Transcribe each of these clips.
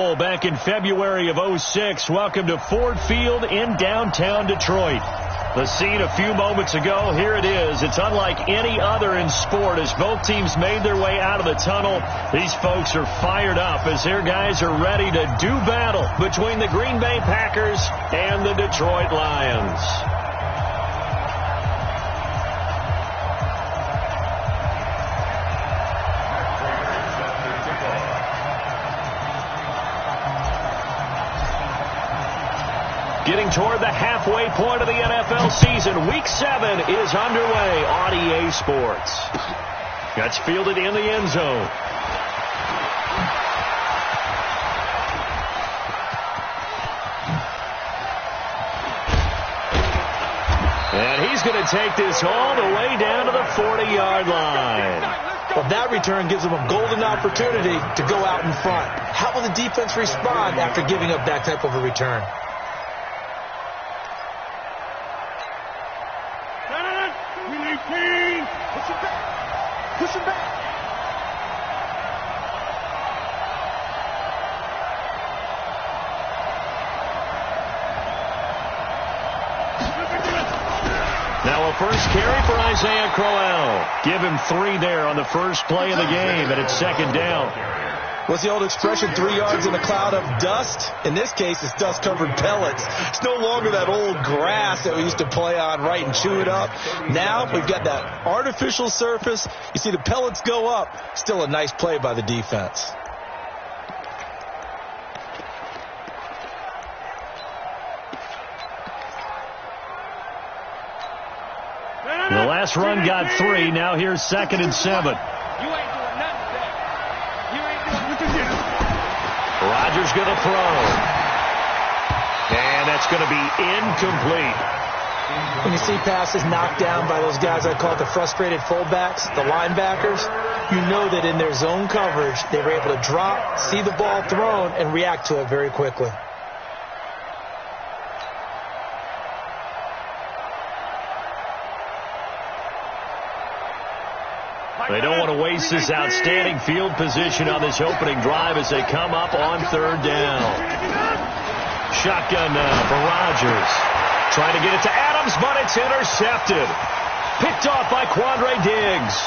Bowl back in February of '06. Welcome to Ford Field in downtown Detroit. The scene a few moments ago, here it is. It's unlike any other in sport as both teams made their way out of the tunnel. These folks are fired up as their guys are ready to do battle between the Green Bay Packers and the Detroit Lions. Getting toward the halfway point of the NFL season. Week 7 is underway on EA Sports. That's fielded in the end zone. And he's going to take this all the way down to the 40-yard line. Well, that return gives them a golden opportunity to go out in front. How will the defense respond after giving up that type of a return? Push him back. Now a first carry for Isaiah Crowell. Give him 3 there on the first play of the game, and it's second down. What's the old expression, 3 yards in a cloud of dust? In this case, it's dust-covered pellets. It's no longer that old grass that we used to play on, right, and chew it up. Now we've got that artificial surface. You see the pellets go up. Still a nice play by the defense. The last run got 3. Now here's 2nd and 7. Rodgers going to throw. And that's going to be incomplete. When you see passes knocked down by those guys I call it the frustrated fullbacks, the linebackers, you know that in their zone coverage, they were able to drop, see the ball thrown, and react to it very quickly. They don't want to waste this outstanding field position on this opening drive as they come up on 3rd down. Shotgun now for Rodgers. Trying to get it to Adams, but it's intercepted. Picked off by Quandre Diggs.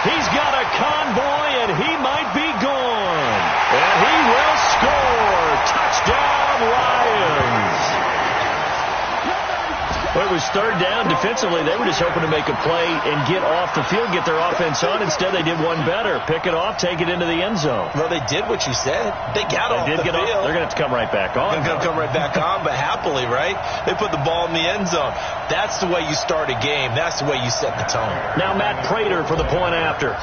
He's got a convoy, and he might be gone. And he will score. Touchdown, Lions. Well, it was 3rd down. Defensively, they were just hoping to make a play and get off the field, get their offense on. Instead, they did one better. Pick it off, take it into the end zone. Well, they did what you said. They got off the field. They're going to have to come right back on. They're going to come right back on, but happily, right? They put the ball in the end zone. That's the way you start a game. That's the way you set the tone. Now Matt Prater for the point after.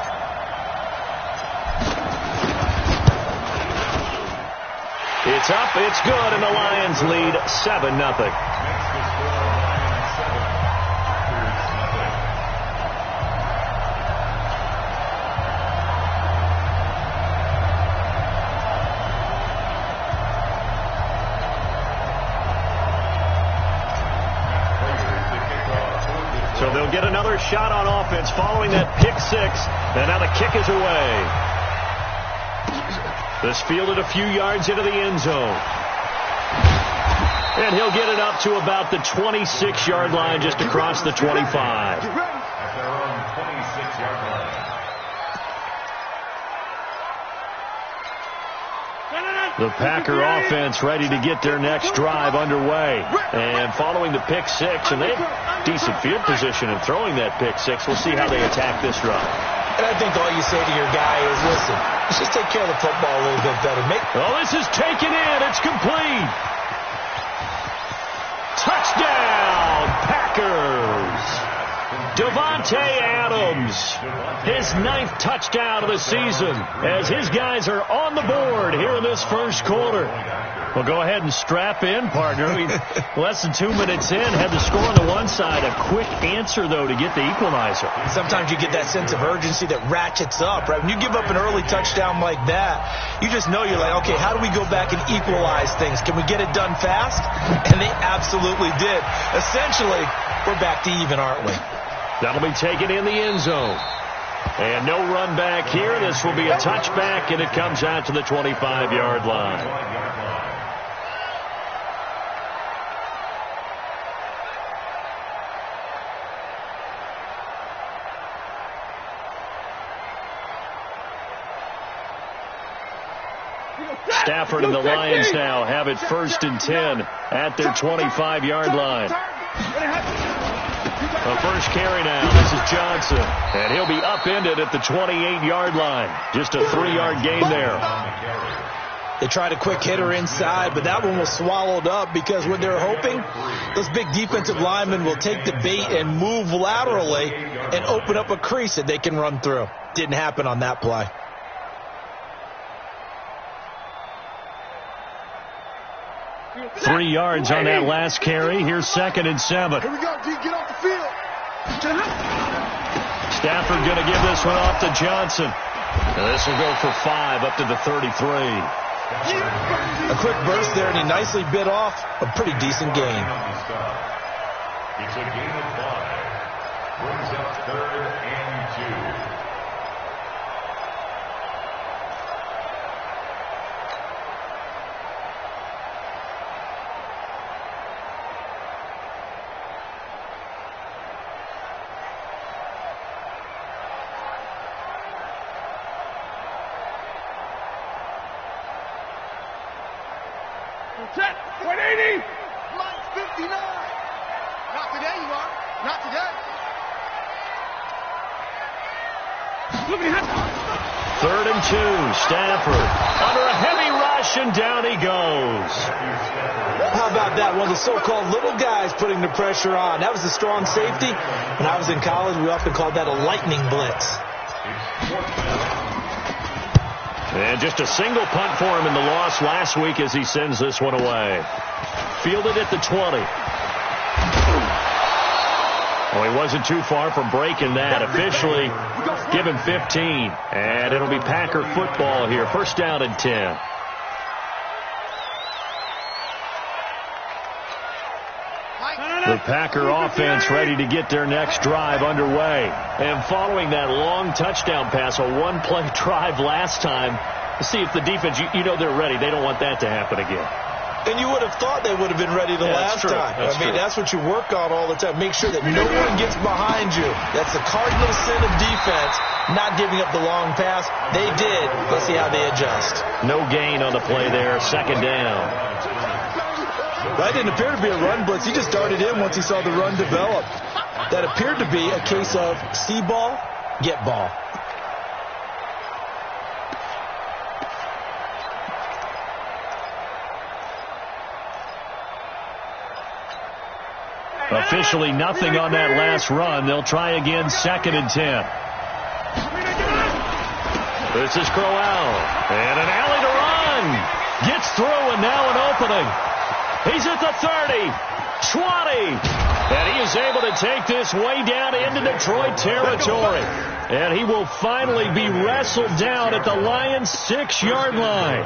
It's up, it's good, and the Lions lead 7-0. So they'll get another shot on offense following that pick 6, and now the kick is away. This fielded a few yards into the end zone. And he'll get it up to about the 26-yard line, just across the 25. The Packer offense ready to get their next drive underway. And following the pick 6, and they have decent field position in throwing that pick 6. We'll see how they attack this drive. And I think all you say to your guy is, listen, let's just take care of the football a little bit better. Oh, this is taken in. It's complete. Touchdown, Packers. Davante Adams, his 9th touchdown of the season, as his guys are on the board here in this first quarter. Well, go ahead and strap in, partner. Less than 2 minutes in, had the score on the one side. A quick answer, though, to get the equalizer. Sometimes you get that sense of urgency that ratchets up, right? When you give up an early touchdown like that, you just know you're like, okay, how do we go back and equalize things? Can we get it done fast? And they absolutely did. Essentially, we're back to even, aren't we? That'll be taken in the end zone. And no run back here. This will be a touchback, and it comes out to the 25-yard line. Stafford and the Lions now have it 1st and 10 at their 25-yard line. The first carry now. This is Johnson. And he'll be upended at the 28-yard line. Just a 3-yard gain there. They tried a quick hitter inside, but that one was swallowed up because what they're hoping, those big defensive linemen will take the bait and move laterally and open up a crease that they can run through. Didn't happen on that play. Three yards on that last carry. Here's 2nd and 7. Here we go, D. Get off the field. Stafford going to give this one off to Johnson. Now this will go for 5 up to the 33. A quick burst there, and he nicely bit off a pretty decent gain. It's a gain of 5. Brings up 3rd and 2. Check. 180. Line 59. Not today, you are. Not today. 3rd and 2. Stafford under a heavy rush, and down he goes. How about that? One of the so-called little guys putting the pressure on. That was a strong safety. When I was in college, we often called that a lightning blitz. And just a single punt for him in the loss last week as he sends this one away. Fielded at the 20. Well, he wasn't too far from breaking that. Officially given 15. And it'll be Packer football here. 1st down and 10. The Packer offense ready to get their next drive underway. And following that long touchdown pass, a one-play drive last time, to see if the defense, you know they're ready. They don't want that to happen again. And you would have thought they would have been ready the last time. That's what you work on all the time. Make sure that no one gets behind you. That's the cardinal sin of defense, not giving up the long pass. They did. Let's see how they adjust. No gain on the play there. 2nd down. That didn't appear to be a run blitz. He just darted in once he saw the run develop. That appeared to be a case of see ball, get ball. Officially nothing on that last run. They'll try again, 2nd and 10. This is Crowell. And an alley to run. Gets through, and now an opening. He's at the 30, 20, and he is able to take this way down into Detroit territory. And he will finally be wrestled down at the Lions' 6-yard line.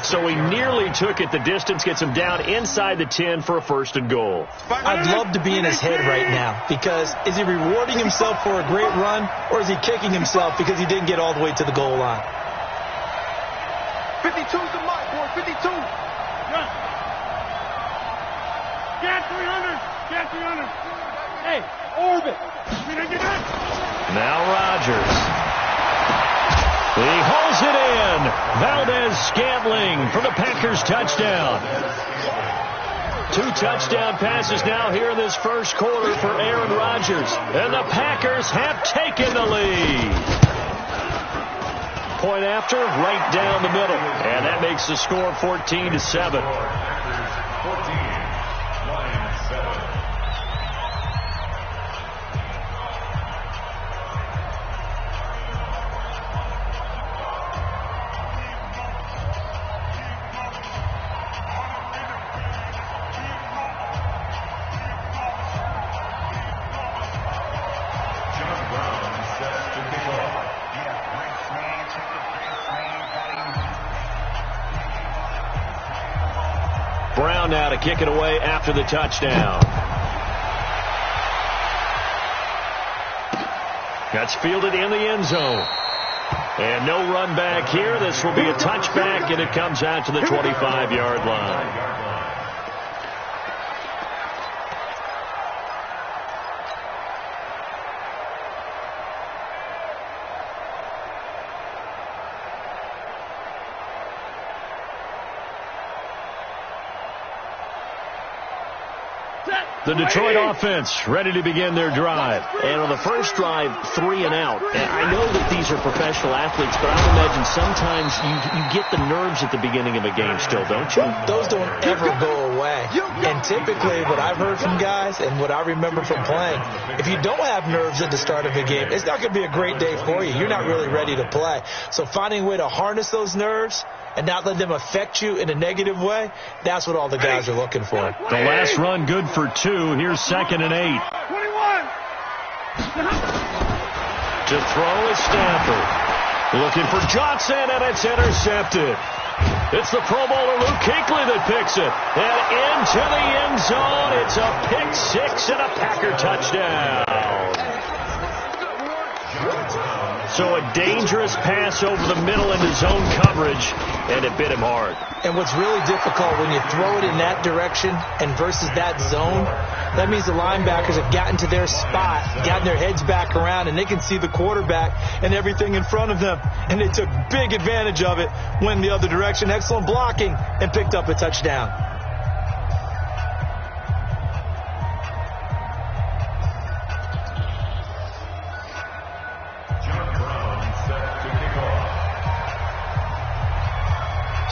So he nearly took it the distance, gets him down inside the 10 for a 1st and goal. I'd love to be in his head right now, because is he rewarding himself for a great run, or is he kicking himself because he didn't get all the way to the goal line? 52's the mark, boy. 52. Get 300. Get 300. Hey, orbit. Now Rodgers. He holds it in. Valdez-Scantling for the Packers touchdown. 2 touchdown passes now here in this first quarter for Aaron Rodgers. And the Packers have taken the lead. Point after, right down the middle. And that makes the score 14-7. Brown now to kick it away after the touchdown. That's fielded in the end zone. And no run back here. This will be a touchback, and it comes out to the 25-yard line. The Detroit offense ready to begin their drive. And on the first drive, 3 and out. And I know that these are professional athletes, but I imagine sometimes you get the nerves at the beginning of a game still, don't you? Those don't ever go away. And typically what I've heard from guys and what I remember from playing, if you don't have nerves at the start of a game, it's not going to be a great day for you. You're not really ready to play. So finding a way to harness those nerves and not let them affect you in a negative way, that's what all the guys are looking for. The last run good for 2. Here's 2nd and 8. 21. To throw is Stafford. Looking for Johnson, and it's intercepted. It's the Pro Bowler Luke Kuechly that picks it. And into the end zone. It's a pick 6 and a Packer touchdown. So a dangerous pass over the middle into zone coverage, and it bit him hard. And what's really difficult when you throw it in that direction and versus that zone, that means the linebackers have gotten to their spot, gotten their heads back around, and they can see the quarterback and everything in front of them. And they took big advantage of it, went the other direction, excellent blocking, and picked up a touchdown.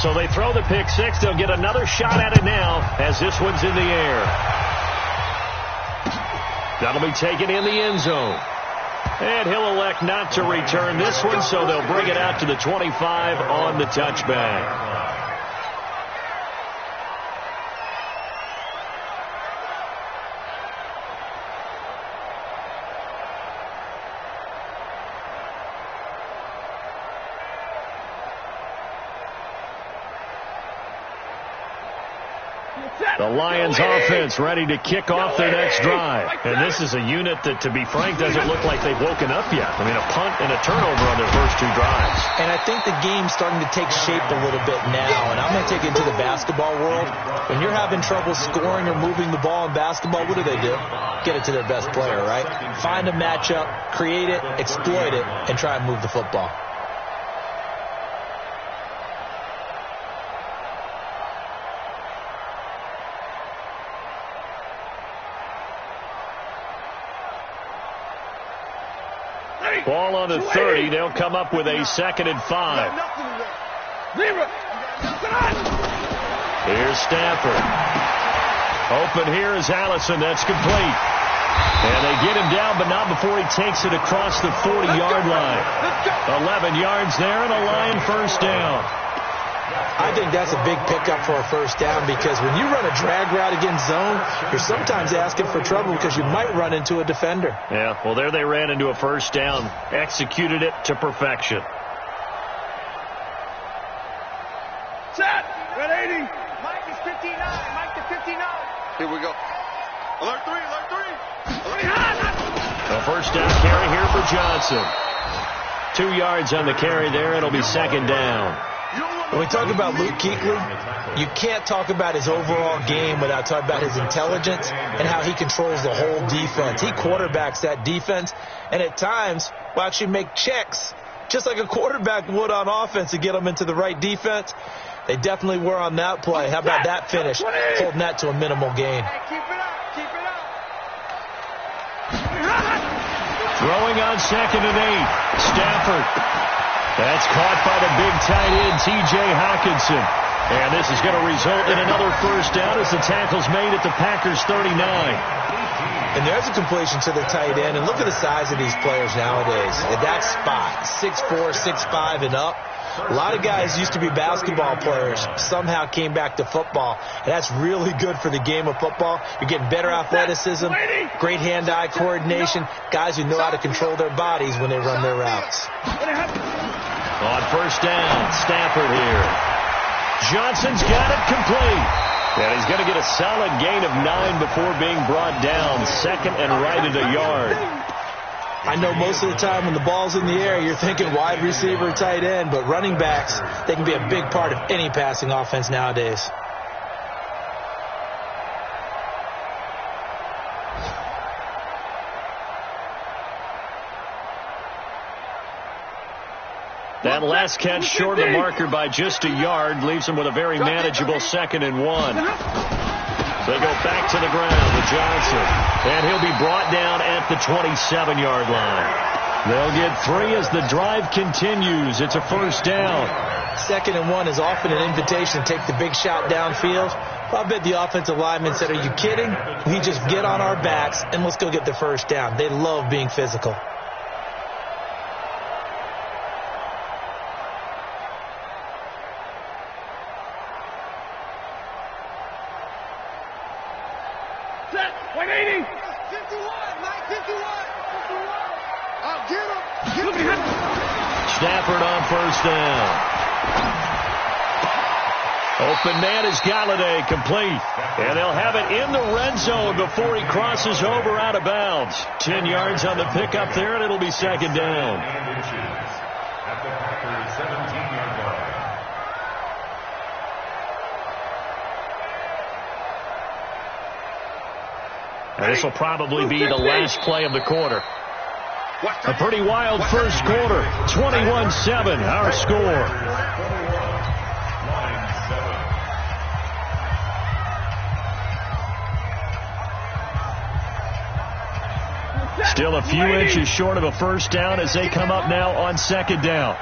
So they throw the pick 6. They'll get another shot at it now as this one's in the air. That'll be taken in the end zone. And he'll elect not to return this one, so they'll bring it out to the 25 on the touchback. The Lions offense ready to kick off their next drive. And this is a unit that, to be frank, doesn't look like they've woken up yet. I mean, a punt and a turnover on their first 2 drives. And I think the game's starting to take shape a little bit now. And I'm going to take it into the basketball world. When you're having trouble scoring or moving the ball in basketball, what do? Get it to their best player, right? Find a matchup, create it, exploit it, and try and move the football. Ball on the 30. They'll come up with a 2nd and 5. Here's Stafford. Open here is Allison. That's complete. And they get him down, but not before he takes it across the 40-yard line. 11 yards there and a Lion first down. I think that's a big pickup for a first down because when you run a drag route against zone, you're sometimes asking for trouble because you might run into a defender. Yeah, well, there they ran into a first down, executed it to perfection. Set. Red 80. Mike is 59. Mike to 59. Here we go. Alert 3. Alert 3. A first down carry here for Johnson. 2 yards on the carry there. It'll be 2nd down. When we talk about Luke Kuechly, you can't talk about his overall game without talking about his intelligence and how he controls the whole defense. He quarterbacks that defense, and at times will actually make checks, just like a quarterback would on offense to get them into the right defense. They definitely were on that play. How about that finish, holding that to a minimal gain. Keep it up. Keep it up. Throwing on 2nd and 8. Stafford. That's caught by the big tight end, T.J. Hockenson. And this is going to result in another first down as the tackle's made at the Packers' 39. And there's a completion to the tight end. And look at the size of these players nowadays. At that spot, 6'4", 6'5", and up. A lot of guys used to be basketball players, somehow came back to football. And that's really good for the game of football. You're getting better athleticism, great hand-eye coordination, guys who know how to control their bodies when they run their routes. On first down, Stafford here. Johnson's got it complete. And he's going to get a solid gain of 9 before being brought down. 2nd and right at a yard. I know most of the time when the ball's in the air, you're thinking wide receiver, tight end, but running backs, they can be a big part of any passing offense nowadays. That last catch short of the marker by just a yard leaves him with a very manageable 2nd and 1. They go back to the ground with Johnson, and he'll be brought down at the 27-yard line. They'll get 3 as the drive continues. It's a first down. 2nd and 1 is often an invitation to take the big shot downfield. I bet the offensive lineman said, "Are you kidding? We just get on our backs and let's go get the first down." They love being physical. Stafford on first down. Open man is Galladay, complete. And they'll have it in the red zone before he crosses over out of bounds. 10 yards on the pickup there, and it'll be 2nd down. At the Packers' 17-yard line. And this will probably be the last play of the quarter. A pretty wild first quarter. 21-7, our score. Still a few inches short of a first down as they come up now on 2nd down.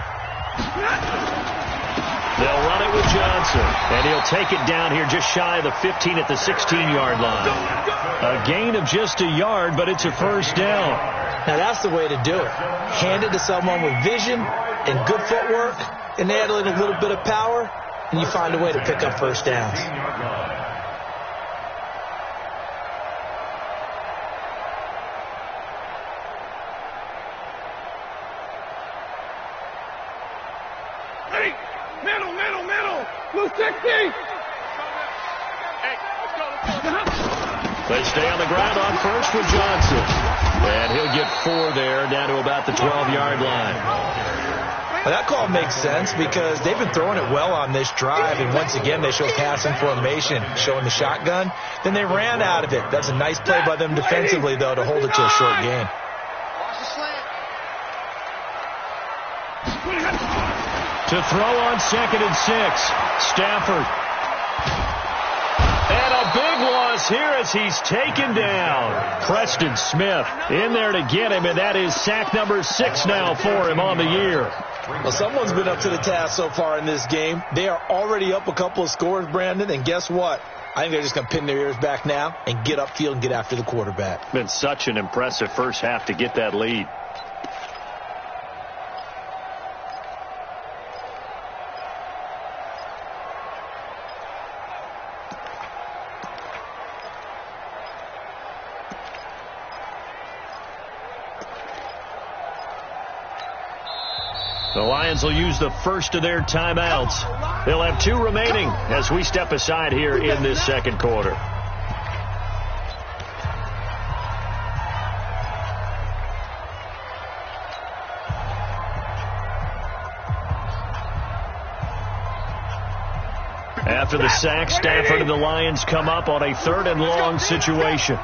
They'll run it with Johnson, and he'll take it down here just shy of the 15 at the 16-yard line. A gain of just a yard, but it's a first down. Now that's the way to do it. Hand it to someone with vision and good footwork, and add a little bit of power, and you find a way to pick up first downs. They stay on the ground on first with Johnson. And he'll get 4 there, down to about the 12-yard line. Well, that call makes sense because they've been throwing it well on this drive, and once again they show passing formation, showing the shotgun. Then they ran out of it. That's a nice play by them defensively, though, to hold it to a short gain. To throw on 2nd and 6, Stafford. And a big loss here as he's taken down. Preston Smith in there to get him, and that is sack number 6 now for him on the year. Well, someone's been up to the task so far in this game. They are already up a couple of scores, Brandon, and guess what? I think they're just going to pin their ears back now and get upfield and get after the quarterback. Been such an impressive first half to get that lead. The Lions will use the first of their timeouts. They'll have 2 remaining as we step aside here in this second quarter. After the sack, Stafford and the Lions come up on a 3rd and long situation.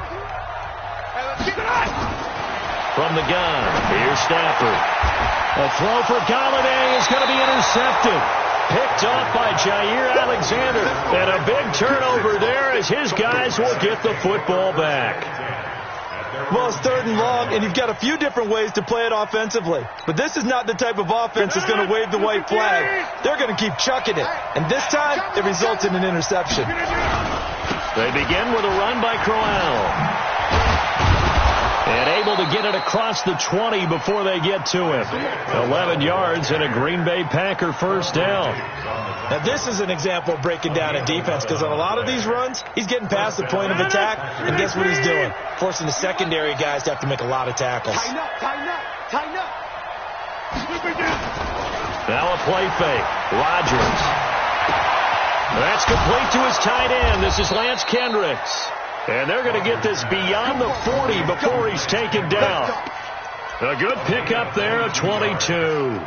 From the gun, here's Stafford. A throw for Galladay is going to be intercepted. Picked off by Jair Alexander. And a big turnover there as his guys will get the football back. Well, it's 3rd and long, and you've got a few different ways to play it offensively. But this is not the type of offense that's going to wave the white flag. They're going to keep chucking it. And this time, it results in an interception. They begin with a run by Crowell. And able to get it across the 20 before they get to him. 11 yards and a Green Bay Packer first down. Now, this is an example of breaking down a defense because on a lot of these runs, he's getting past the point of attack, and guess what he's doing? Forcing the secondary guys to have to make a lot of tackles. Tighten up, tighten up, tighten up. Now a play fake. Rodgers. That's complete to his tight end. This is Lance Kendricks. And they're going to get this beyond the 40 before he's taken down. A good pickup there at 22.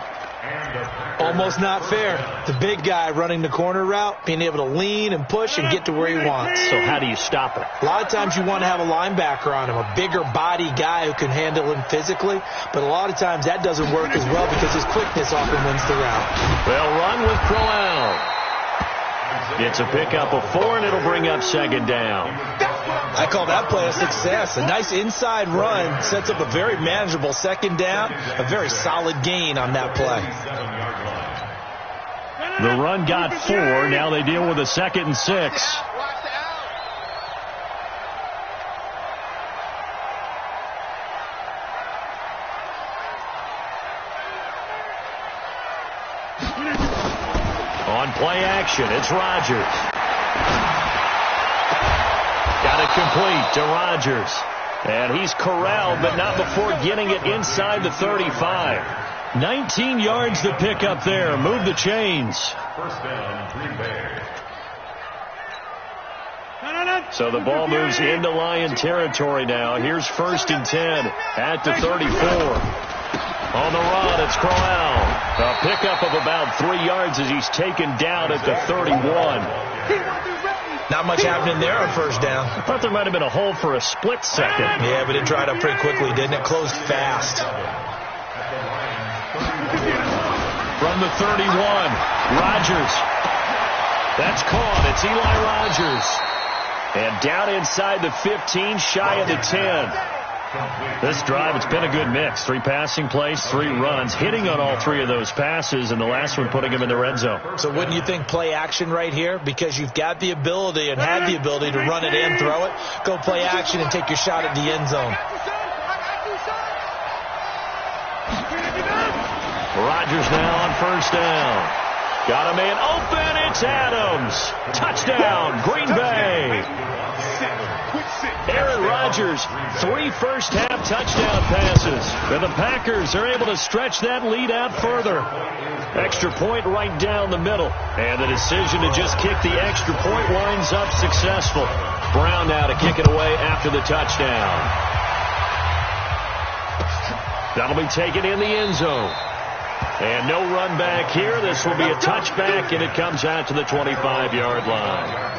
Almost not fair. The big guy running the corner route, being able to lean and push and get to where he wants. So how do you stop it? A lot of times you want to have a linebacker on him, a bigger body guy who can handle him physically, but a lot of times that doesn't work as well because his quickness often wins the route. They'll run with Crowell. It's a pickup of 4, and it'll bring up second down. I call that play a success. A nice inside run sets up a very manageable second down, a very solid gain on that play. The run got 4. Now they deal with a 2nd and 6. On play action, it's Rodgers. Got it complete to Rodgers. And he's corralled, but not before getting it inside the 35. 19 yards to pick up there. Move the chains. First down, Green Bay. So the ball moves into Lion territory now. Here's 1st and 10 at the 34. On the run, it's Crowell. A pickup of about 3 yards as he's taken down at the 31. Not much happening there on first down. I thought there might have been a hole for a split second. Yeah, but it dried up pretty quickly, didn't it? Closed fast. From the 31, Rodgers. That's caught. It's Eli Rodgers. And down inside the 15, shy of the 10. This drive, it's been a good mix. 3 passing plays, 3 runs, hitting on all 3 of those passes, and the last one putting him in the red zone. So wouldn't you think play action right here? Because you've got the ability and have the ability to run it and throw it. Go play action and take your shot at the end zone. Rodgers now on first down. Got a man open. It's Adams. Touchdown, Green Bay. Aaron Rodgers, 3 first-half touchdown passes. And the Packers are able to stretch that lead out further. Extra point right down the middle. And the decision to just kick the extra point winds up successful. Brown now to kick it away after the touchdown. That'll be taken in the end zone. And no run back here. This will be a touchback, and it comes out to the 25-yard line.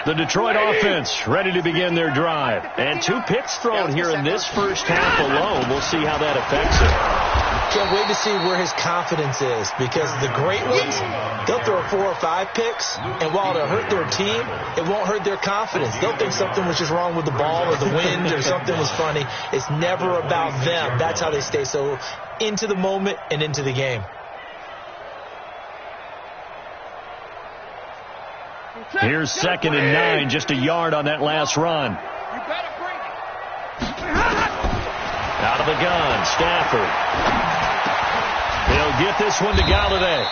The Detroit offense ready to begin their drive. And 2 picks thrown here in this first half alone. We'll see how that affects it. Can't wait to see where his confidence is, because the great ones, they'll throw 4 or 5 picks, and while it'll hurt their team, it won't hurt their confidence. They'll think something was just wrong with the ball or the wind or something was funny. It's never about them. That's how they stay so into the moment and into the game. Here's 2nd and 9, just a yard on that last run. Out of the gun, Stafford. He'll get this one to Galladay.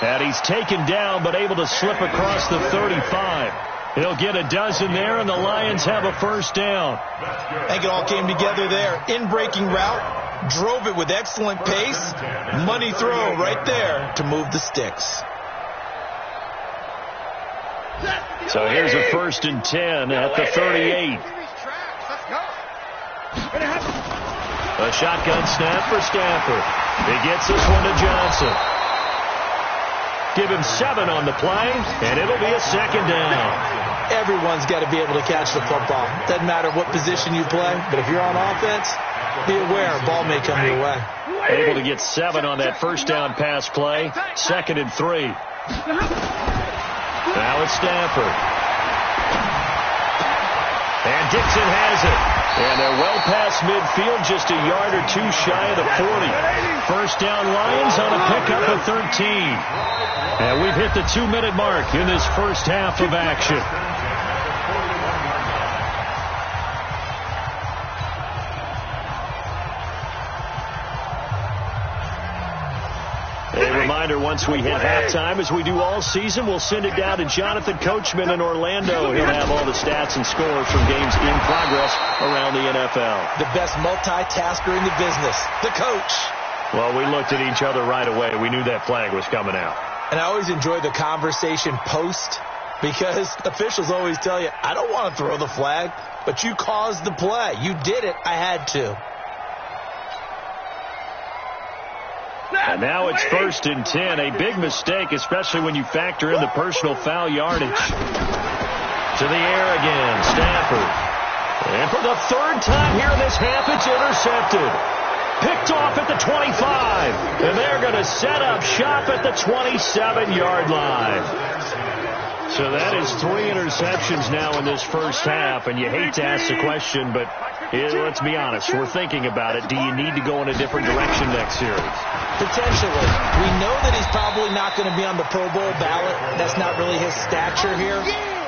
And he's taken down, but able to slip across the 35. He'll get a dozen there, and the Lions have a first down. I think it all came together there. In-breaking route, drove it with excellent pace. Money throw right there to move the sticks. So here's a 1st and 10 at the 38. A shotgun snap for Stafford. He gets this one to Johnson. Give him 7 on the play, and it'll be a second down. Everyone's got to be able to catch the football. Doesn't matter what position you play, but if you're on offense, be aware a ball may come your way. Able to get 7 on that first down pass play. 2nd and 3. Now it's Stafford. And Dixon has it. And they're well past midfield, just a yard or 2 shy of the 40. First down Lions on a pickup of 13. And we've hit the 2-minute mark in this first half of action. A reminder, once we hit halftime, as we do all season, we'll send it down to Jonathan Coachman in Orlando. He'll have all the stats and scores from games in progress around the NFL. The best multitasker in the business, the coach. Well, we looked at each other right away. We knew that flag was coming out. And I always enjoy the conversation post, because officials always tell you, I don't want to throw the flag, but you caused the play. You did it. I had to. And now it's 1st and 10. A big mistake, especially when you factor in the personal foul yardage. To the air again, Stafford. And for the 3rd time here in this half, it's intercepted. Picked off at the 25. And they're going to set up shop at the 27-yard line. So that is 3 interceptions now in this first half, and you hate to ask the question, but let's be honest, we're thinking about it. Do you need to go in a different direction next series? Potentially. We know that he's probably not going to be on the Pro Bowl ballot. That's not really his stature here,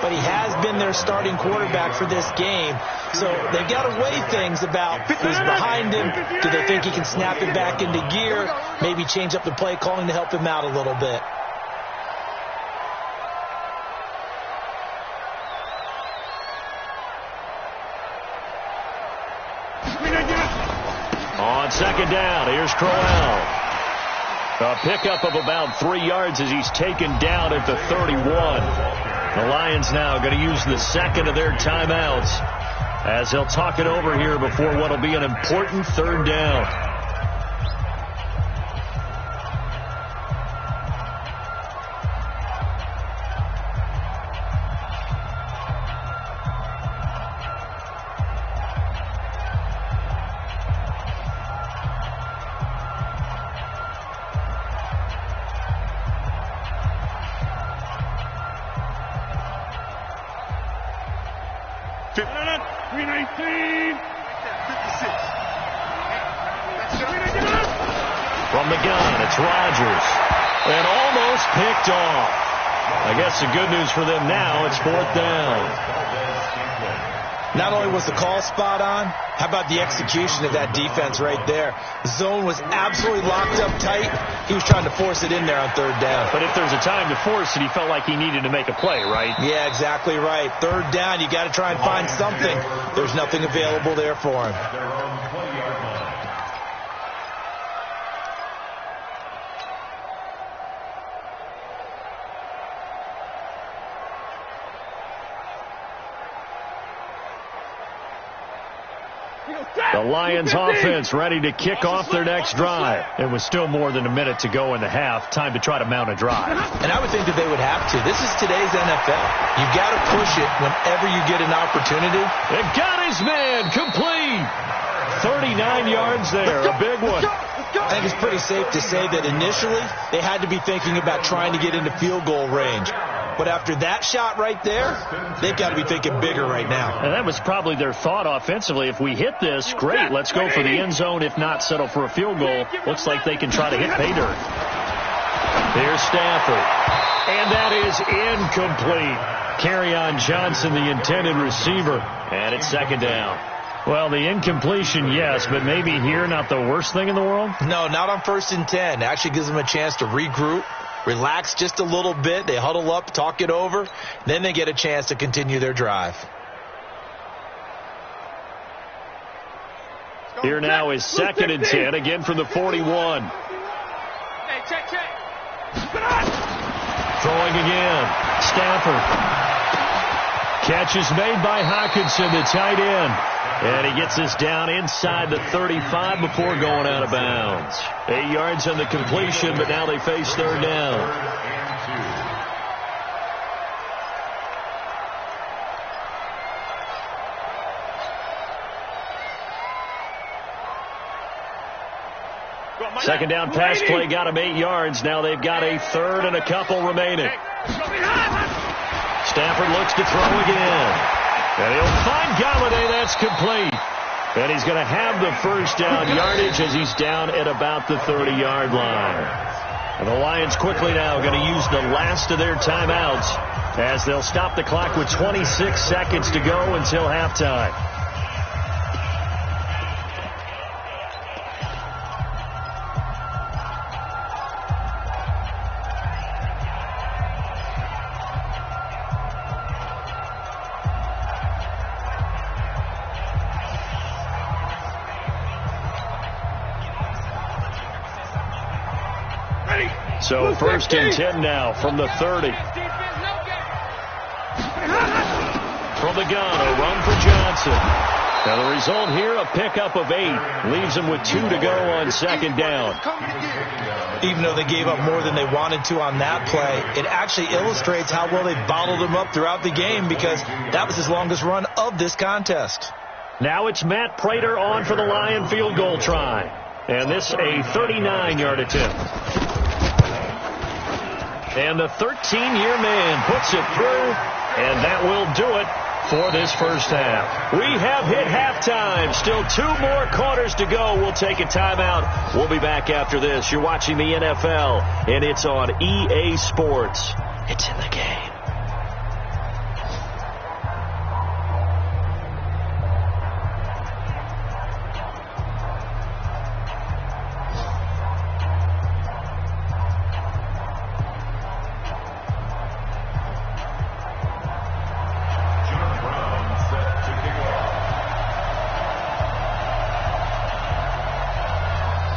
but he has been their starting quarterback for this game. So they've got to weigh things about who's behind him. Do they think he can snap it back into gear? Maybe change up the play calling to help him out a little bit. On 2nd down, here's Crowell. A pickup of about 3 yards as he's taken down at the 31. The Lions now going to use the 2nd of their timeouts as they'll talk it over here before what will be an important 3rd down. From the gun, it's Rodgers. And almost picked off. I guess the good news for them now, it's 4th down. Not only was the call spot on, how about the execution of that defense right there? The zone was absolutely locked up tight. He was trying to force it in there on 3rd down. But if there's a time to force it, he felt like he needed to make a play, right? Yeah, exactly right. 3rd down, you got to try and find something. There's nothing available there for him. The Lions offense ready to kick off their next drive. It was still more than a minute to go in the half. Time to try to mount a drive. And I would think that they would have to. This is today's NFL. You've got to push it whenever you get an opportunity. And got his man complete. 39 yards there. A big one. I think it's pretty safe to say that initially they had to be thinking about trying to get into field goal range. But after that shot right there, they've got to be thinking bigger right now. And that was probably their thought offensively. If we hit this, great. Let's go for the end zone. If not, settle for a field goal. Looks like they can try to hit pay dirt. Here's Stafford. And that is incomplete. Kerryon Johnson, the intended receiver. And it's 2nd down. Well, the incompletion, yes, but maybe here not the worst thing in the world? No, not on 1st and 10. It actually gives them a chance to regroup. Relax just a little bit. They huddle up, talk it over. Then they get a chance to continue their drive. Here now is 2nd and 10, again from the 41. Check. Throwing again. Stafford. Catch is made by Hockenson, the tight end. And he gets this down inside the 35 before going out of bounds. 8 yards on the completion, but now they face 3rd down. Second down pass play got him 8 yards. Now they've got a 3rd and a couple remaining. Stafford looks to throw again. And he'll find Galladay. That's complete. And he's going to have the 1st down yardage as he's down at about the 30-yard line. And the Lions quickly now going to use the last of their timeouts as they'll stop the clock with 26 seconds to go until halftime. So 1st and 10 now from the 30. From the gun, a run for Johnson. Now the result here, a pickup of 8. Leaves them with 2 to go on 2nd down. Even though they gave up more than they wanted to on that play, it actually illustrates how well they bottled them up throughout the game, because that was his longest run of this contest. Now it's Matt Prater on for the Lion field goal try. And this a 39-yard attempt. And the 13-year man puts it through, and that will do it for this first half. We have hit halftime. Still 2 more quarters to go. We'll take a timeout. We'll be back after this. You're watching the NFL, and it's on EA Sports. It's in the game.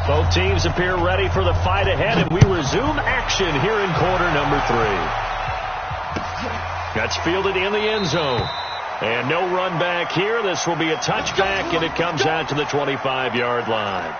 Both teams appear ready for the fight ahead, and we resume action here in quarter number 3. That's fielded in the end zone. And no run back here. This will be a touchback, and it comes out to the 25-yard line.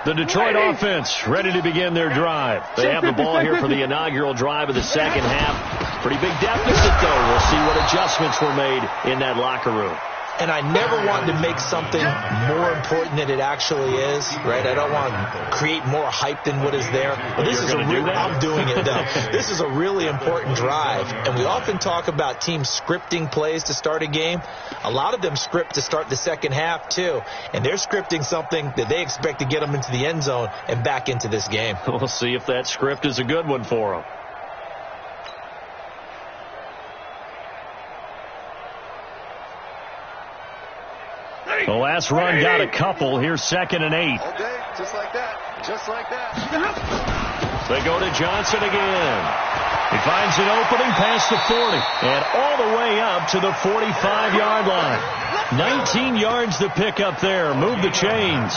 The Detroit offense ready to begin their drive. They have the ball here for the inaugural drive of the second half. Pretty big deficit, though. We'll see what adjustments were made in that locker room. And I never want to make something more important than it actually is, right? I don't want to create more hype than what is there. But this is I'm doing it, though. This is a really important drive. And we often talk about teams scripting plays to start a game. A lot of them script to start the second half, too. And they're scripting something that they expect to get them into the end zone and back into this game. We'll see if that script is a good one for them. The last run got a couple. Here's 2nd and 8. Okay, just like that. Just like that. They go to Johnson again. He finds an opening past the 40 and all the way up to the 45-yard line. 19 yards to pick up there. Move the chains.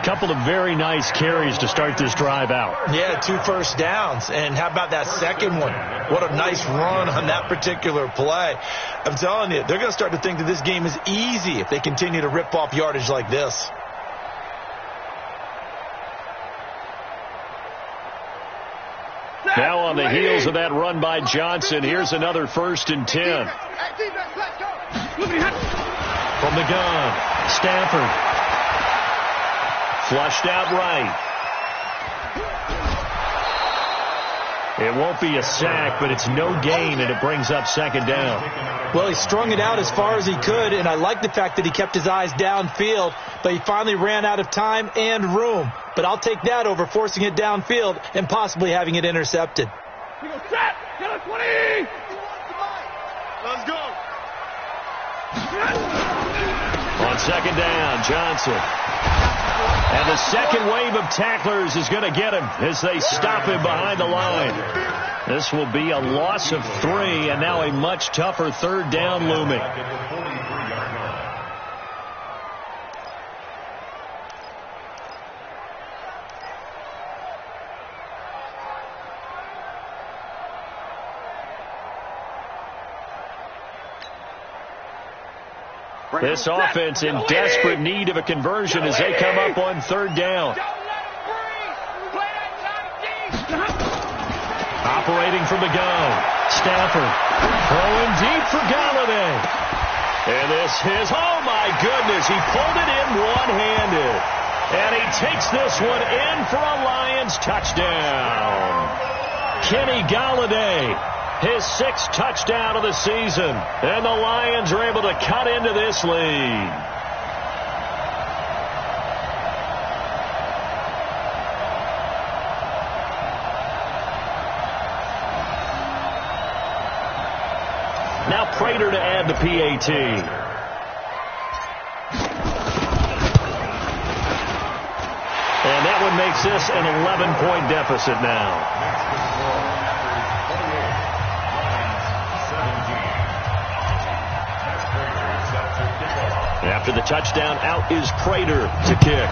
Couple of very nice carries to start this drive out. Yeah, 2 first downs. And how about that second one? What a nice run on that particular play. I'm telling you, they're going to start to think that this game is easy if they continue to rip off yardage like this. Now on the heels of that run by Johnson, here's another 1st and 10. From the gun, Stafford. Flushed out right. It won't be a sack, but it's no gain, and it brings up 2nd down. Well, he strung it out as far as he could, and I like the fact that he kept his eyes downfield, but he finally ran out of time and room. But I'll take that over forcing it downfield and possibly having it intercepted. Let's go. On 2nd down, Johnson. And the second wave of tacklers is going to get him as they stop him behind the line. This will be a loss of 3, and now a much tougher 3rd down looming. This offense in desperate need of a conversion as they come up on 3rd down. Operating from the gun, Stafford throwing deep for Galladay. And this is, oh my goodness, he pulled it in one-handed. And he takes this one in for a Lions touchdown. Kenny Galladay, his 6th touchdown of the season. And the Lions are able to cut into this lead. Now Prater to add the PAT. And that one makes this an 11-point deficit now. After the touchdown, out is Prater to kick.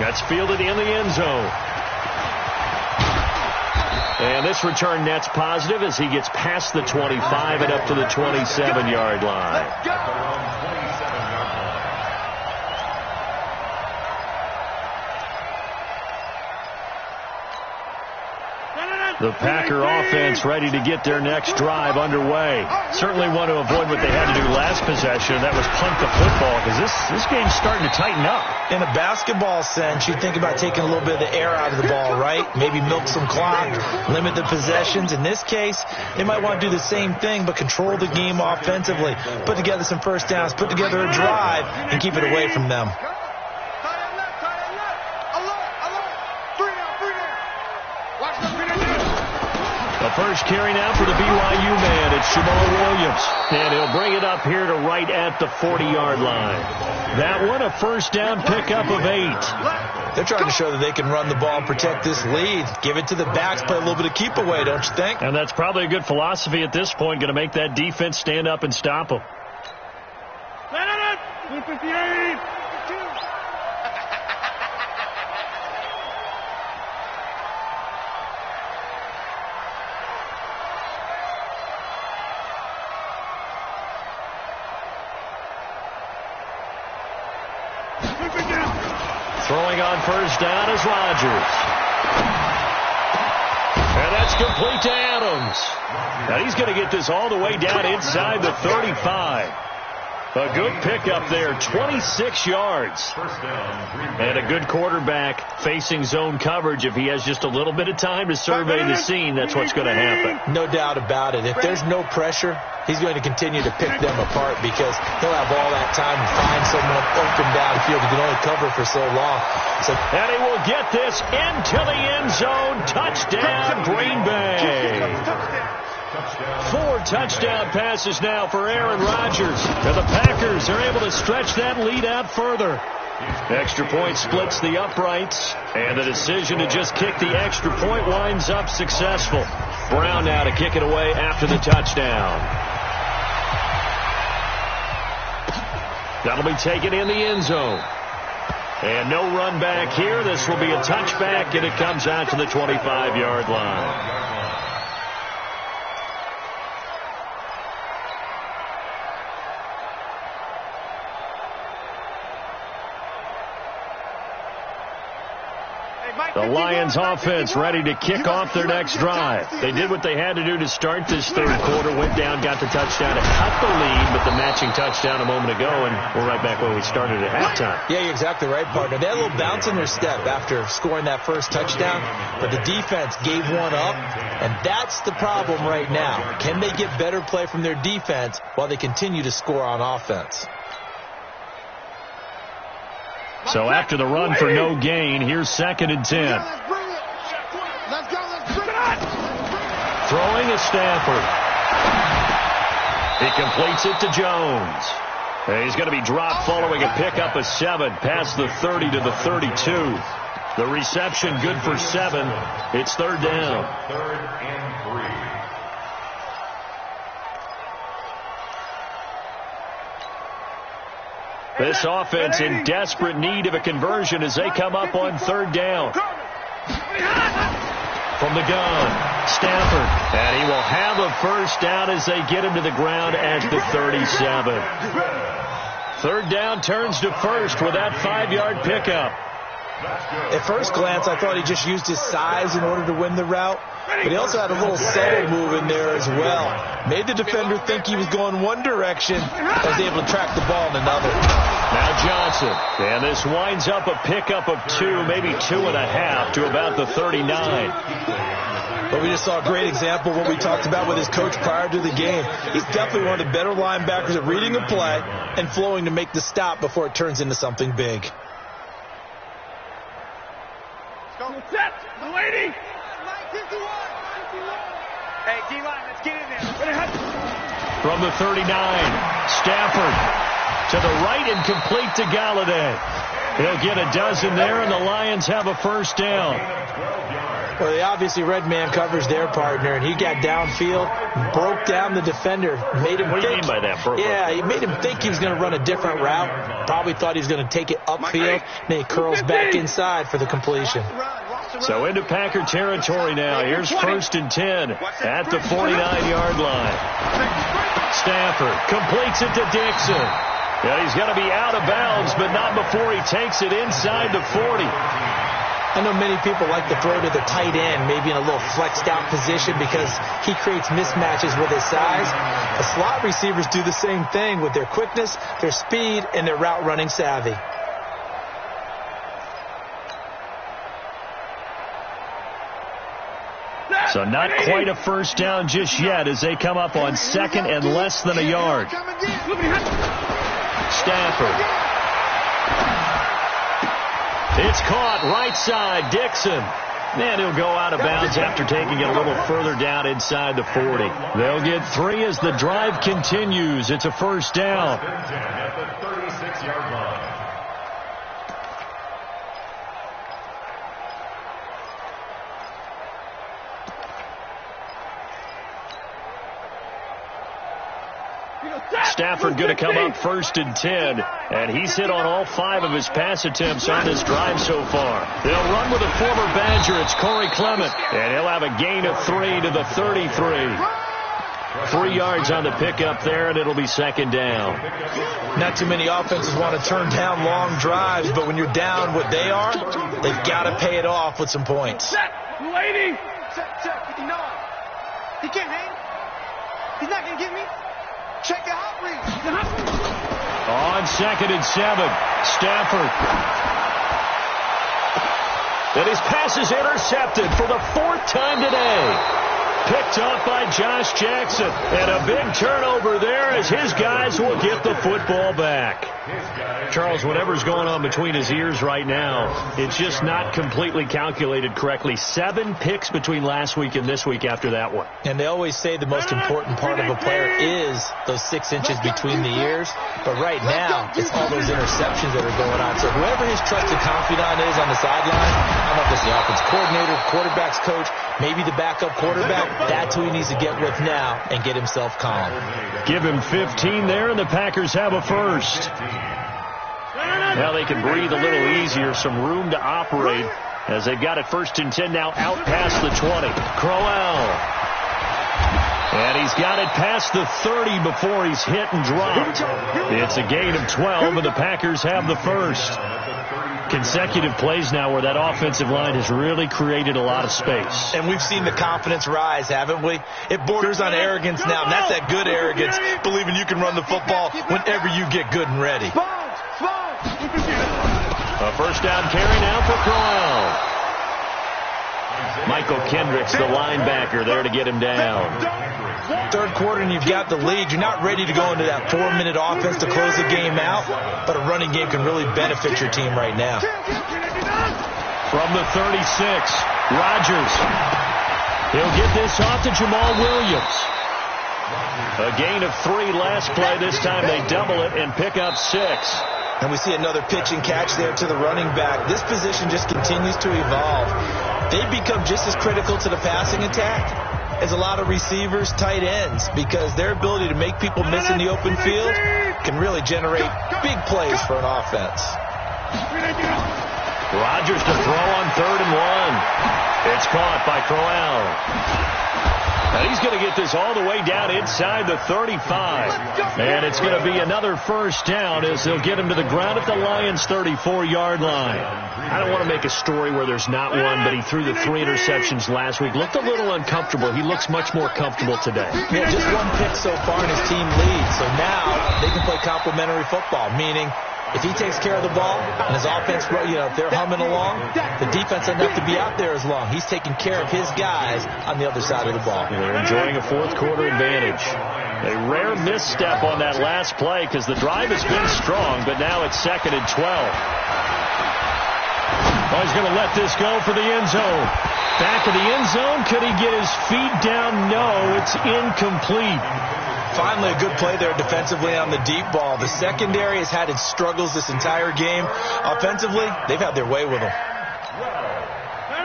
That's fielded in the end zone. And this return net's positive as he gets past the 25 and up to the 27-yard line. The Packer offense ready to get their next drive underway. Certainly want to avoid what they had to do last possession. That was punt the football, because this game's starting to tighten up. In a basketball sense, you think about taking a little bit of the air out of the ball, right? Maybe milk some clock, limit the possessions. In this case, they might want to do the same thing, but control the game offensively. Put together some first downs, put together a drive, and keep it away from them. The first carry now for the BYU man. It's Jamal Williams. And he'll bring it up here to right at the 40-yard line. That one, a first down pickup of 8. They're trying to show that they can run the ball and protect this lead. Give it to the backs, play a little bit of keep away, don't you think? And that's probably a good philosophy at this point. Going to make that defense stand up and stop them. Throwing on first down is Rodgers. And that's complete to Adams. Now he's going to get this all the way down inside the 35. A good pickup there, 26 yards. And a good quarterback facing zone coverage. If he has just a little bit of time to survey the scene, that's what's going to happen. No doubt about it. If there's no pressure, he's going to continue to pick them apart because he'll have all that time to find someone open downfield. He can only cover for so long. And he will get this into the end zone. Touchdown, Green Bay. 4 touchdown passes now for Aaron Rodgers. And the Packers are able to stretch that lead out further. Extra point splits the uprights. And the decision to just kick the extra point winds up successful. Brown now to kick it away after the touchdown. That'll be taken in the end zone. And no run back here. This will be a touchback, and it comes out to the 25-yard line. The Lions offense ready to kick off their next drive. They did what they had to do to start this third quarter, went down, got the touchdown to cut the lead, but the matching touchdown a moment ago, and we're right back where we started at halftime. Yeah, you're exactly right, partner. They had a little bounce in their step after scoring that first touchdown, but the defense gave one up, and that's the problem right now. Can they get better play from their defense while they continue to score on offense? So after the run for no gain, here's 2nd and 10. Throwing is Stafford. He completes it to Jones. And he's going to be dropped following a pickup of 7 past the 30 to the 32. The reception good for 7. It's 3rd down. 3rd and 3. This offense in desperate need of a conversion as they come up on 3rd down. From the gun, Stafford. And he will have a first down as they get him to the ground at the 37. 3rd down turns to 1st with that 5-yard pickup. At first glance, I thought he just used his size in order to win the route. But he also had a little subtle move in there as well. Made the defender think he was going one direction. Was able to track the ball in another. Now Johnson. And this winds up a pickup of 2, maybe 2.5 to about the 39. But we just saw a great example of what we talked about with his coach prior to the game. He's definitely one of the better linebackers at reading a play and flowing to make the stop before it turns into something big. Set. 280. 51. Hey, D-line, let's get in there. From the 39, Stafford to the right and complete to Galladay. He'll get a dozen there, and the Lions have a first down. Well, they obviously red man covers their partner, and he got downfield, broke down the defender, made him What do you think. mean by that, Burke? Yeah, he made him think he was going to run a different route. Probably thought he was going to take it upfield, and then he curls back inside for the completion. So into Packer territory now. Here's 1st and 10 at the 49-yard line. Stafford completes it to Dixon. Yeah, he's going to be out of bounds, but not before he takes it inside the 40. I know many people like to throw to the tight end, maybe in a little flexed out position because he creates mismatches with his size. The slot receivers do the same thing with their quickness, their speed, and their route running savvy. So not quite a first down just yet as they come up on 2nd and less than a yard. Stafford. It's caught right side, Dixon. And he'll go out of bounds after taking it a little further down inside the 40. They'll get 3 as the drive continues. It's a first down. At the 36-yard line. Stafford going to come up 1st and 10, and he's hit on all 5 of his pass attempts on this drive so far. They'll run with a former Badger. It's Corey Clement, and he'll have a gain of 3 to the 33. 3 yards on the pickup there, and it'll be 2nd down. Not too many offenses want to turn down long drives, but when you're down what they are, they've got to pay it off with some points. Set, lady. Set, 59. He can't hang. He's not going to get me. Check the hot read. On 2nd and 7, Stafford. And his pass is intercepted for the 4th time today. Picked up by Josh Jackson. And a big turnover there as his guys will get the football back. Charles, whatever's going on between his ears right now, it's just not completely calculated correctly. 7 picks between last week and this week after that one. And they always say the most important part of a player is those 6 inches between the ears. But right now, it's all those interceptions that are going on. So whoever his trusted confidant is on the sideline, I don't know if it's the offense coordinator, quarterback's coach, maybe the backup quarterback, that's who he needs to get with now and get himself calm. Give him 15 there, and the Packers have a first. Now they can breathe a little easier, some room to operate as they've got it 1st and 10 now out past the 20. Crowell. And he's got it past the 30 before he's hit and dropped. It's a gain of 12, and the Packers have the first. Consecutive plays now where that offensive line has really created a lot of space. And we've seen the confidence rise, haven't we? It borders on arrogance now, and that's that good arrogance, believing you can run the football whenever you get good and ready. A first down carry now for Crowell. Michael Kendricks, the linebacker, there to get him down. 3rd quarter and you've got the lead. You're not ready to go into that 4-minute offense to close the game out, but a running game can really benefit your team right now. From the 36, Rodgers. He'll get this off to Jamal Williams. A gain of 3 last play. This time they double it and pick up 6. And we see another pitch and catch there to the running back. This position just continues to evolve. They become just as critical to the passing attack as a lot of receivers, tight ends, because their ability to make people miss in the open field can really generate big plays for an offense. Rodgers to throw on 3rd and 1. It's caught by Crowell. And he's going to get this all the way down inside the 35. And it's going to be another first down as they'll get him to the ground at the Lions' 34-yard line. I don't want to make a story where there's not one, but he threw the 3 interceptions last week. Looked a little uncomfortable. He looks much more comfortable today. Yeah, just 1 pick so far and his team leads. So now they can play complementary football, meaning if he takes care of the ball and his offense, if they're humming along, the defense doesn't have to be out there as long. He's taking care of his guys on the other side of the ball. They're enjoying a 4th quarter advantage. A rare misstep on that last play because the drive has been strong, but now it's 2nd and 12. Oh, he's going to let this go for the end zone. Back of the end zone. Could he get his feet down? No, it's incomplete. Finally, a good play there defensively on the deep ball. The secondary has had its struggles this entire game. Offensively, they've had their way with them.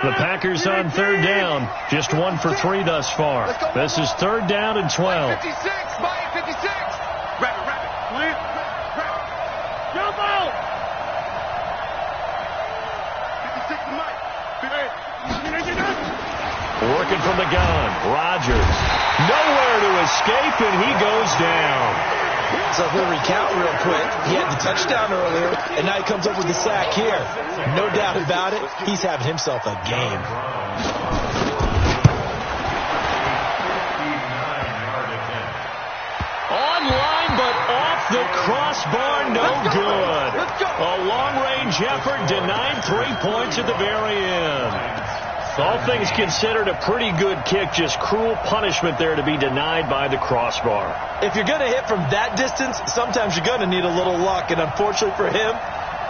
The Packers on third down. Just 1 for 3 thus far. This is 3rd down and 12. 56, Mike 56. Rapid, clear. Jump out. 56 to Mike. Working from the gun. Rodgers. Nowhere to escape, and he goes down. So if we recount real quick, he had the touchdown earlier, and now he comes up with the sack here. No doubt about it, he's having himself a game. Online, but off the crossbar, no good. A long-range effort denied 3 points at the very end. All things considered, a pretty good kick, just cruel punishment there to be denied by the crossbar. If you're going to hit from that distance, sometimes you're going to need a little luck, and unfortunately for him,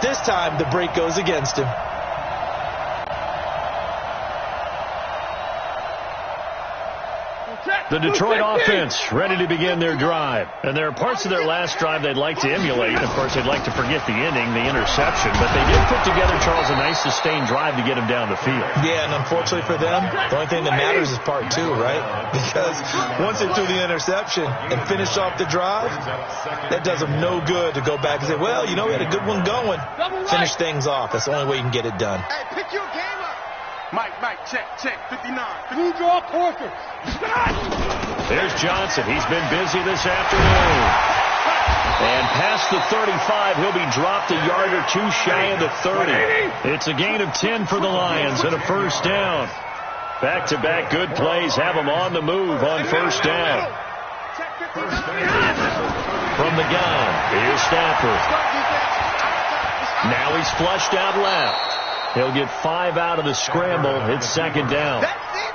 this time the break goes against him. The Detroit offense ready to begin their drive. And there are parts of their last drive they'd like to emulate. Of course, they'd like to forget the inning, the interception. But they did put together, Charles, a nice sustained drive to get him down the field. Yeah, and unfortunately for them, the only thing that matters is part 2, right? Because once they threw the interception and finished off the drive, that does them no good to go back and say, well, you know, we had a good one going. Finish things off. That's the only way you can get it done. Hey, pick your game up. Mike, check, 59. Blue draw, Porter. There's Johnson. He's been busy this afternoon. And past the 35, he'll be dropped a yard or 2 shy of the 30. It's a gain of 10 for the Lions and a first down. Back-to-back good plays have them on the move on first down. From the gun, here's Stafford. Now he's flushed out left. He'll get 5 out of the scramble. It's second down.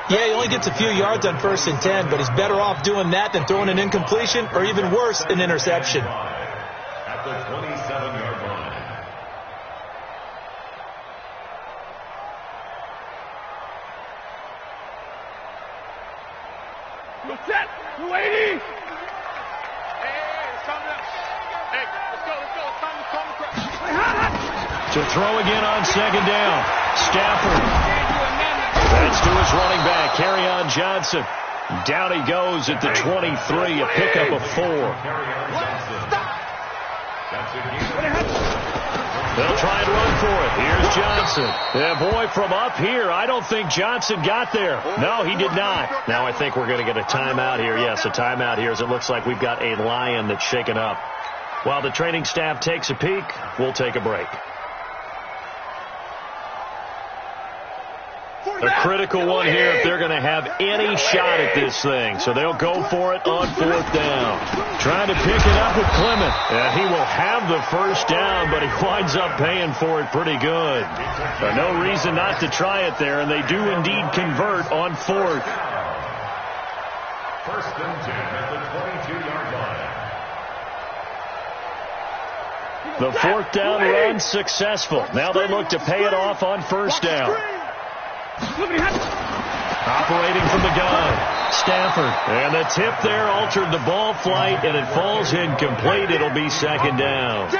Yeah, he only gets a few yards on 1st and 10, but he's better off doing that than throwing an incompletion or even worse, an interception. At the 27-yard line. You're set. 280. Hey, it's coming up. Hey, let's go. It's time to call the crowd. To throw again on second down. Stafford. That's to his running back, Kerryon Johnson. Down he goes at the 23, a pickup of 4. They'll try and run for it. Here's Johnson. Yeah, boy, from up here, I don't think Johnson got there. No, he did not. Now I think we're going to get a timeout here. Yes, a timeout here, as it looks like we've got a Lion that's shaken up. While the training staff takes a peek, we'll take a break. A critical one here if they're going to have any shot at this thing. So they'll go for it on 4th down. Trying to pick it up with Clement. He will have the first down, but he winds up paying for it pretty good. No reason not to try it there, and they do indeed convert on 4th. 1st and 10 at the 22-yard line. The 4th down run successful. Now they look to pay it off on 1st down. Operating from the gun, Stafford. And the tip there altered the ball flight, and it falls incomplete. It'll be second down.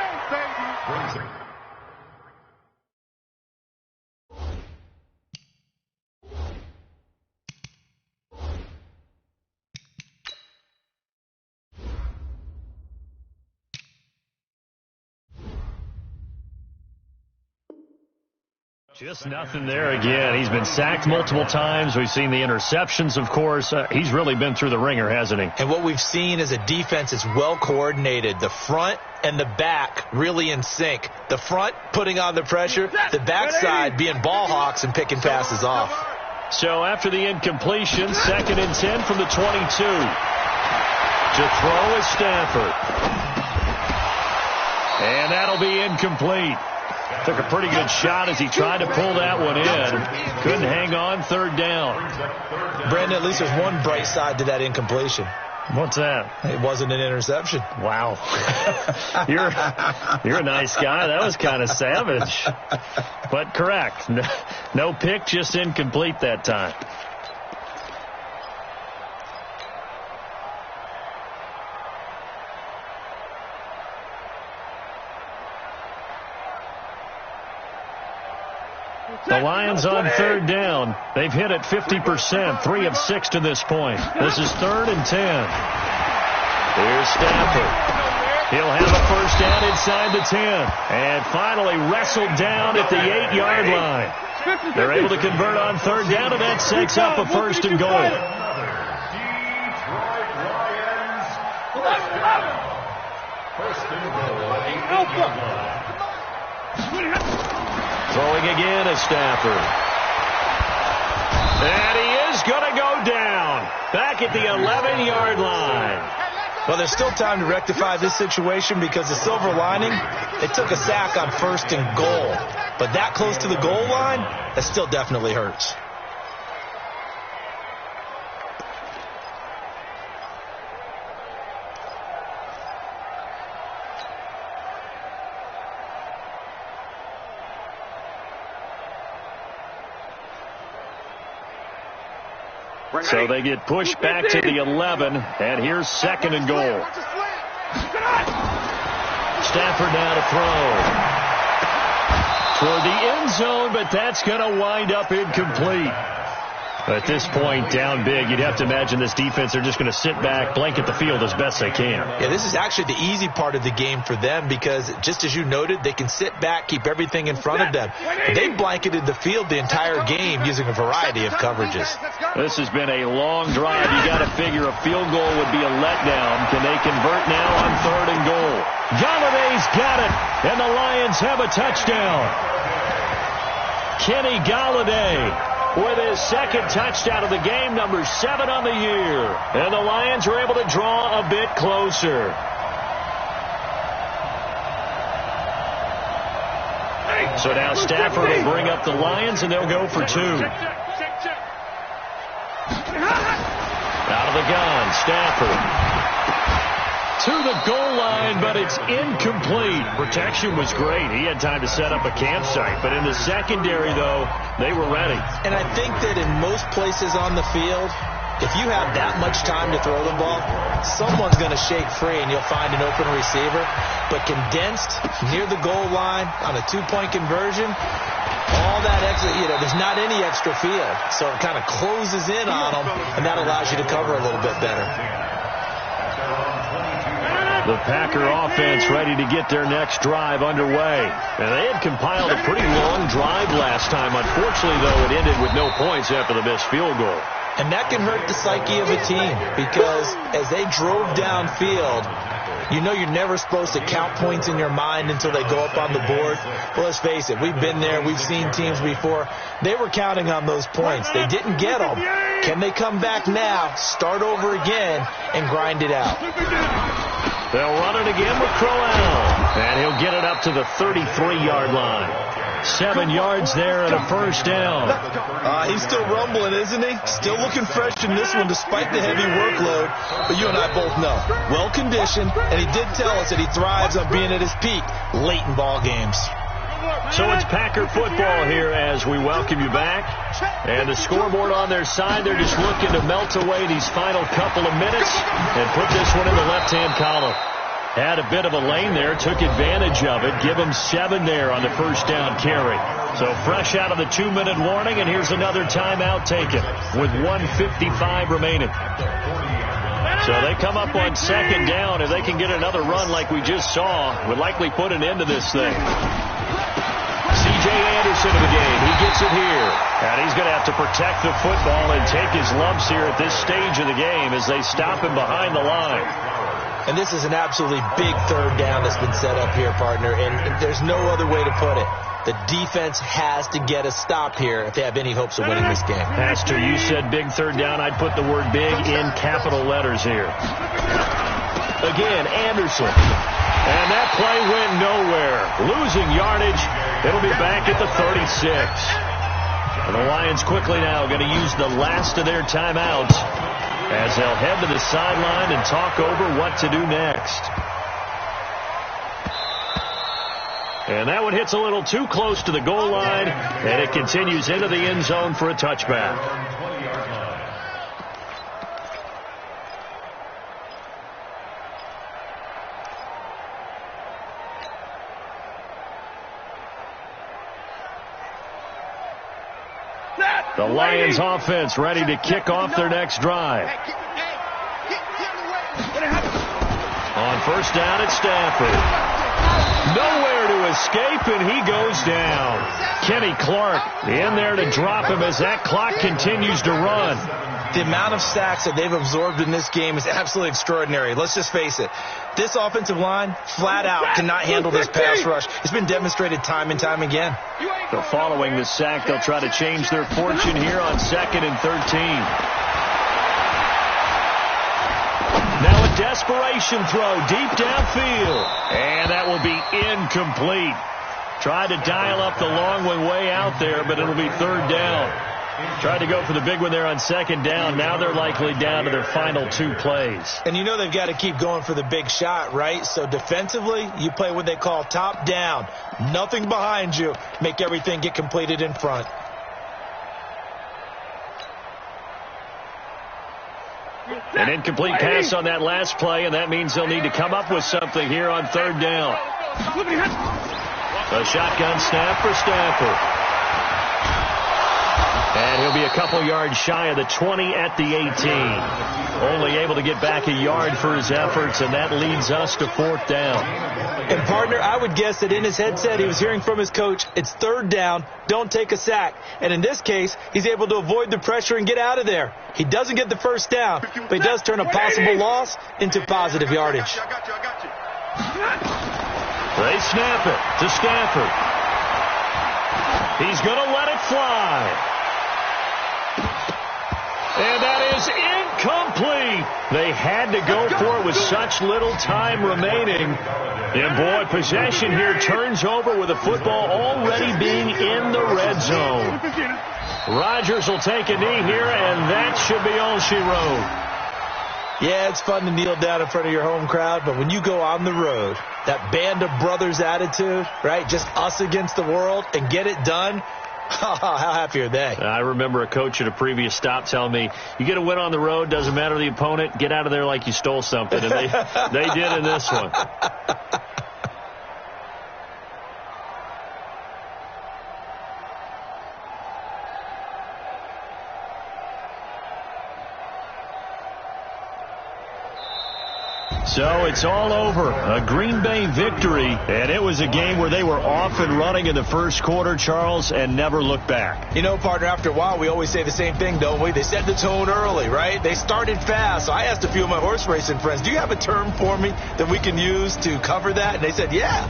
Just nothing there again. He's been sacked multiple times. We've seen the interceptions, of course. He's really been through the ringer, hasn't he? And what we've seen is a defense that's well coordinated. The front and the back really in sync. The front putting on the pressure, the backside being ball hawks and picking passes off. So after the incompletion, 2nd and 10 from the 22. To throw is Stafford. And that'll be incomplete. Took a pretty good shot as he tried to pull that one in. Couldn't hang on 3rd down. Brandon, at least there's one bright side to that incompletion. What's that? It wasn't an interception. Wow. You're a nice guy. That was kind of savage. But correct. No pick, just incomplete that time. The Lions on third down. They've hit it 50%, 3 of 6 to this point. This is 3rd and 10. Here's Stafford. He'll have a first down inside the 10. And finally wrestled down at the 8-yard line. They're able to convert on third down, and that sets up a first and goal. First and goal. Throwing again is Stafford. And he is going to go down. Back at the 11-yard line. Well, there's still time to rectify this situation because the silver lining, they took a sack on 1st and goal. But that close to the goal line, that still definitely hurts. So they get pushed back to the 11, and here's 2nd and goal. Stafford now to throw. Toward the end zone, but that's going to wind up incomplete. At this point, down big, you'd have to imagine this defense are just going to sit back, blanket the field as best they can. Yeah, this is actually the easy part of the game for them because, just as you noted, they can sit back, keep everything in front of them. They blanketed the field the entire game using a variety of coverages. This has been a long drive. You got to figure a field goal would be a letdown. Can they convert now on 3rd and goal? Galladay's got it, and the Lions have a touchdown. Kenny Galladay with his 2nd touchdown of the game, number 7 on the year. And the Lions are able to draw a bit closer. So now Stafford will bring up the Lions, and they'll go for 2. Out of the gun, Stafford. To the goal line, but it's incomplete. Protection was great. He had time to set up a campsite. But in the secondary, though, they were ready. And I think that in most places on the field, if you have that much time to throw the ball, someone's going to shake free and you'll find an open receiver. But condensed near the goal line on a 2-point conversion, all that extra, there's not any extra field. So it kind of closes in on them, and that allows you to cover a little bit better. The Packer offense ready to get their next drive underway. And they had compiled a pretty long drive last time. Unfortunately, though, it ended with no points after the missed field goal. And that can hurt the psyche of a team because as they drove downfield, you're never supposed to count points in your mind until they go up on the board. Well, let's face it, we've been there. We've seen teams before. They were counting on those points. They didn't get them. Can they come back now, start over again, and grind it out? They'll run it again with Crowell. And he'll get it up to the 33-yard line. 7 yards there and a first down. He's still rumbling, isn't he? Still looking fresh in this one despite the heavy workload. But you and I both know, well-conditioned, and he did tell us that he thrives on being at his peak late in ball games. So it's Packer football here as we welcome you back. And the scoreboard on their side, they're just looking to melt away these final couple of minutes and put this one in the left-hand column. Had a bit of a lane there, took advantage of it. Give them 7 there on the first down carry. So fresh out of the 2-minute warning, and here's another timeout taken with 1:55 remaining. So they come up on 2nd down. If they can get another run like we just saw, would likely put an end to this thing. C.J. Anderson in the game. He gets it here. And he's going to have to protect the football and take his lumps here at this stage of the game as they stop him behind the line. And this is an absolutely big 3rd down that's been set up here, partner. And there's no other way to put it. The defense has to get a stop here if they have any hopes of winning this game. Pastor, you said big 3rd down. I'd put the word big in capital letters here. Again, Anderson. And that play went nowhere. Losing yardage. It'll be back at the 36. And the Lions quickly now going to use the last of their timeouts as they'll head to the sideline and talk over what to do next. And that one hits a little too close to the goal line, and it continues into the end zone for a touchback. The Lions offense ready to kick off their next drive. On first down, it's Stafford. Nowhere to escape, and he goes down. Kenny Clark in there to drop him as that clock continues to run. The amount of sacks that they've absorbed in this game is absolutely extraordinary. Let's just face it. This offensive line, flat out, cannot handle this pass rush. It's been demonstrated time and time again. So following the sack, they'll try to change their fortune here on 2nd and 13. Now a desperation throw deep downfield. And that will be incomplete. Tried to dial up the long one way out there, but it'll be 3rd down. Tried to go for the big one there on 2nd down. Now they're likely down to their final 2 plays. And you know they've got to keep going for the big shot, right? So defensively, you play what they call top down. Nothing behind you. Make everything get completed in front. An incomplete pass on that last play, and that means they'll need to come up with something here on 3rd down. A shotgun snap for Stafford. And he'll be a couple yards shy of the 20 at the 18. Only able to get back a yard for his efforts, and that leads us to 4th down. And, partner, I would guess that in his headset he was hearing from his coach, it's 3rd down, don't take a sack. And in this case, he's able to avoid the pressure and get out of there. He doesn't get the first down, but he does turn a possible loss into positive yardage. They snap it to Stafford. He's going to let it fly. And that is incomplete. They had to go for it with such little time remaining. And, boy, possession here turns over with the football already being in the red zone. Rodgers will take a knee here, and that should be all she wrote. Yeah, it's fun to kneel down in front of your home crowd, but when you go on the road, that band of brothers attitude, right, just us against the world, and get it done, how happy are they? I remember a coach at a previous stop telling me, you get a win on the road, doesn't matter the opponent, get out of there like you stole something. And they did in this one. So it's all over. A Green Bay victory, and it was a game where they were off and running in the first quarter, Charles, and never looked back. You know, partner, after a while, we always say the same thing, don't we? They set the tone early, right? They started fast. So I asked a few of my horse racing friends, do you have a term for me that we can use to cover that? And they said, yeah.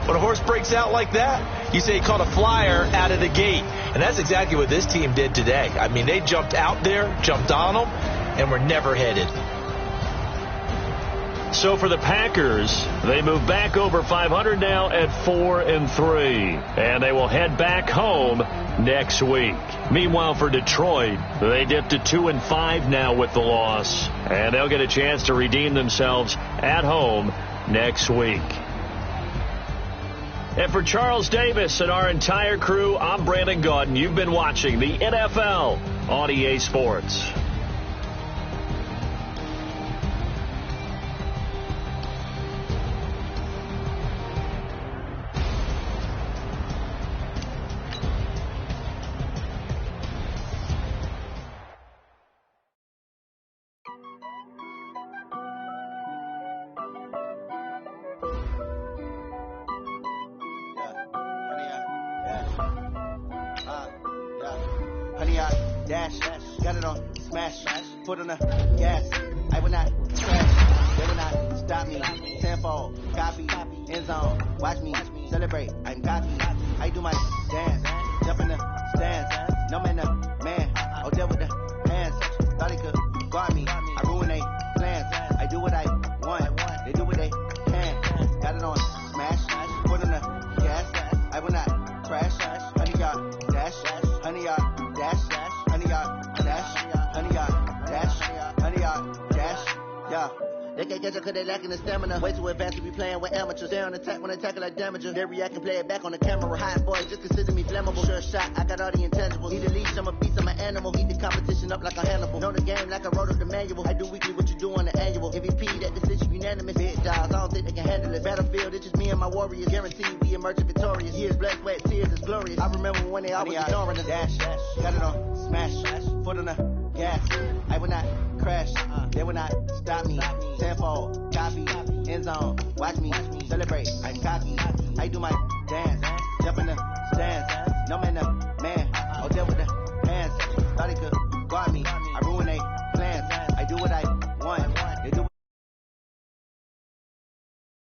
When a horse breaks out like that, you say he caught a flyer out of the gate. And that's exactly what this team did today. I mean, they jumped out there, jumped on them, and were never headed. So for the Packers, they move back over 500 now at 4-3, and they will head back home next week. Meanwhile, for Detroit, they dipped to 2-5 now with the loss, and they'll get a chance to redeem themselves at home next week. And for Charles Davis and our entire crew, I'm Brandon Gaudin. You've been watching the NFL on EA Sports. Got it on smash, put on the gas. I will not crash, they will not stop me. Tenfold, copy, end zone. Watch me celebrate. I'm cocky. I do my dance, jump in the stands. No man, the man. Oh, there with the hands. Thought he could guard me. I ruin they plans. I do what I want. They do what they can. Got it on smash, put on the gas. I will not crash. 100-yard dash, 100-yard dash. 100-yard dash, 100-yard dash, 100-yard They can't catch up cause they lacking the stamina. Way too advanced to be playing with amateurs. Stay on attack when they tackle like damages. They react and play it back on the camera. Hot boy, just consider me flammable. Sure shot, I got all the intangibles. Need a leash, I'm a beast, I'm an animal. Heat the competition up like a Hannibal. Know the game like I wrote up the manual. I do weekly what you do on the annual. MVP, that decision unanimous. Big dogs, I don't think they can handle it. Battlefield, it's just me and my warriors. Guaranteed we emerge victorious. Years, blood, sweat, tears, it's glorious. I remember when they always ignoring us. Dash, got it on, smash, foot on the gas. I will not crash, they will not stop me. Tenfold, copy, end zone, watch me celebrate. I'm cocky, I do my dance, jump in the stands. No man, man, oh, deal with the